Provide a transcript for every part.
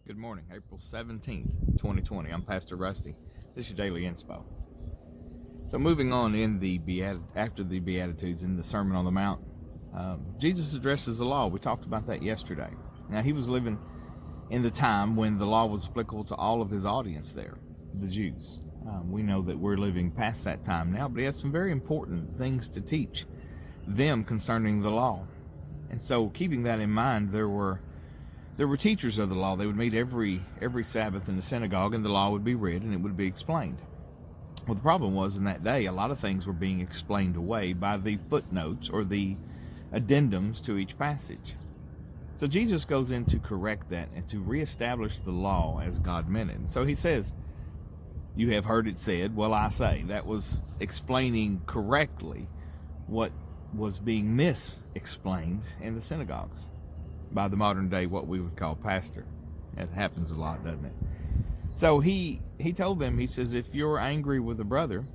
Good morning, April 17th, 2020. I'm Pastor Rusty. This is your daily inspo. So moving on after the Beatitudes in the Sermon on the Mount, Jesus addresses the law. We talked about that yesterday. Now, he was living in the time when the law was applicable to all of his audience there, the Jews. We know that we're living past that time now, but he has some very important things to teach them concerning the law. And so keeping that in mind, there were teachers of the law. They would meet every Sabbath in the synagogue, and the law would be read and it would be explained. Well, the problem was in that day, a lot of things were being explained away by the footnotes or the addendums to each passage. So Jesus goes in to correct that and to reestablish the law as God meant it. And so he says, "You have heard it said, well, I say." That was explaining correctly what was being mis-explained in the synagogues by the modern day, what we would call pastor. That happens a lot, doesn't it? So he told them, he says, if you're angry with a brother,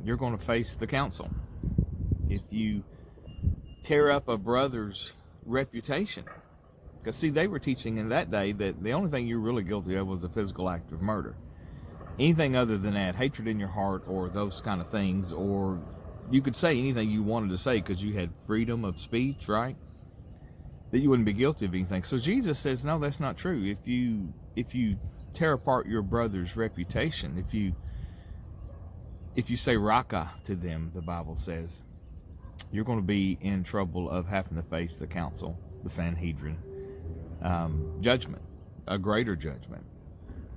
you're going to face the council. If you tear up a brother's reputation, because see, they were teaching in that day that the only thing you're really guilty of was a physical act of murder. Anything other than that, hatred in your heart or those kind of things, or you could say anything you wanted to say because you had freedom of speech, right? That you wouldn't be guilty of anything. So Jesus says, no, that's not true. If you tear apart your brother's reputation, if you say raka to them, the Bible says, you're going to be in trouble of having to face the council, the Sanhedrin, judgment, a greater judgment.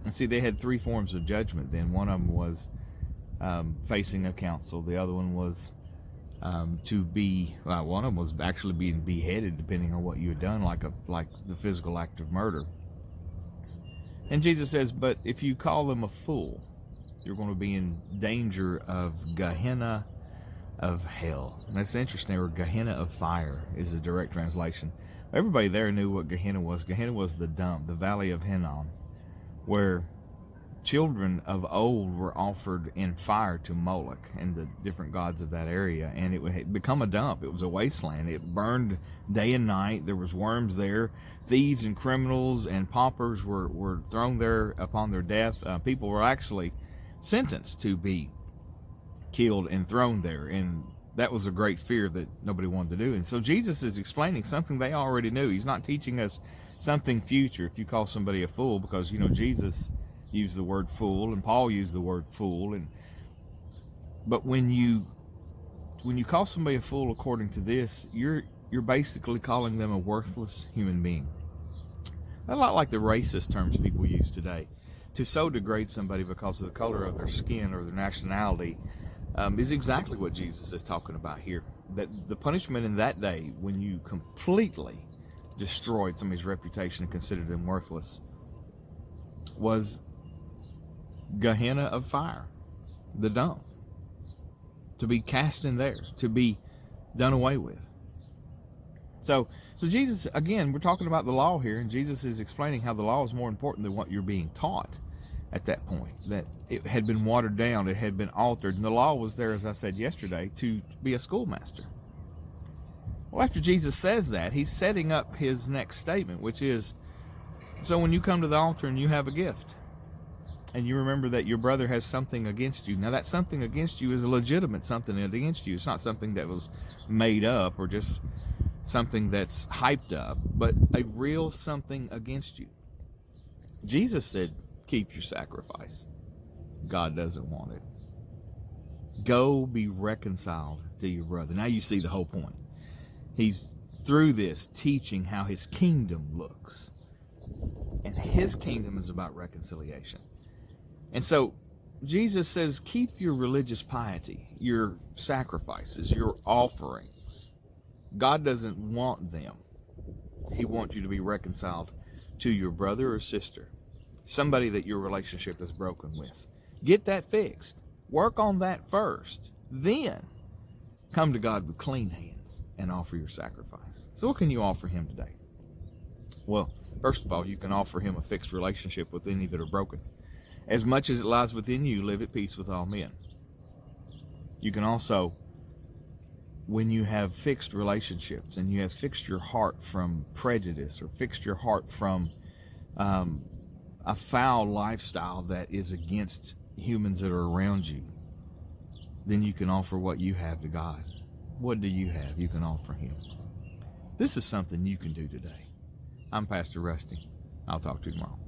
And see, they had three forms of judgment then. One of them was facing a council. The other one was one of them was actually being beheaded, depending on what you had done, like the physical act of murder. And Jesus says, but if you call them a fool, you're going to be in danger of Gehenna of hell. And that's interesting, or Gehenna of fire is the direct translation. Everybody there knew what Gehenna was. Gehenna was the dump, the valley of Hinnom, where children of old were offered in fire to Moloch and the different gods of that area, and it had become a dump. It was a wasteland. It burned day and night. There was worms there. Thieves and criminals and paupers were thrown there upon their death. People were actually sentenced to be killed and thrown there, and that was a great fear that nobody wanted to do. And so Jesus is explaining something they already knew. He's not teaching us something future. If you call somebody a fool, because Jesus used the word fool, and Paul used the word fool, but when you call somebody a fool according to this, you're basically calling them a worthless human being. A lot like the racist terms people use today. To so degrade somebody because of the color of their skin or their nationality is exactly what Jesus is talking about here. That the punishment in that day, when you completely destroyed somebody's reputation and considered them worthless, was Gehenna of fire, the dump, to be cast in there, to be done away with. So Jesus, again, we're talking about the law here, and Jesus is explaining how the law is more important than what you're being taught at that point, that it had been watered down, it had been altered, and the law was there, as I said yesterday, to be a schoolmaster. Well, after Jesus says that, he's setting up his next statement, which is, so when you come to the altar and you have a gift, and you remember that your brother has something against you. Now, that something against you is a legitimate something against you. It's not something that was made up or just something that's hyped up, but a real something against you. Jesus said, keep your sacrifice. God doesn't want it. Go be reconciled to your brother. Now you see the whole point. He's, through this, teaching how his kingdom looks. And his kingdom is about reconciliation. And so Jesus says, keep your religious piety, your sacrifices, your offerings. God doesn't want them. He wants you to be reconciled to your brother or sister, somebody that your relationship is broken with. Get that fixed. Work on that first. Then come to God with clean hands and offer your sacrifice. So what can you offer him today? Well, first of all, you can offer him a fixed relationship with any that are broken. As much as it lies within you, live at peace with all men. You can also, when you have fixed relationships and you have fixed your heart from prejudice or fixed your heart from a foul lifestyle that is against humans that are around you, then you can offer what you have to God. What do you have you can offer Him? This is something you can do today. I'm Pastor Rusty. I'll talk to you tomorrow.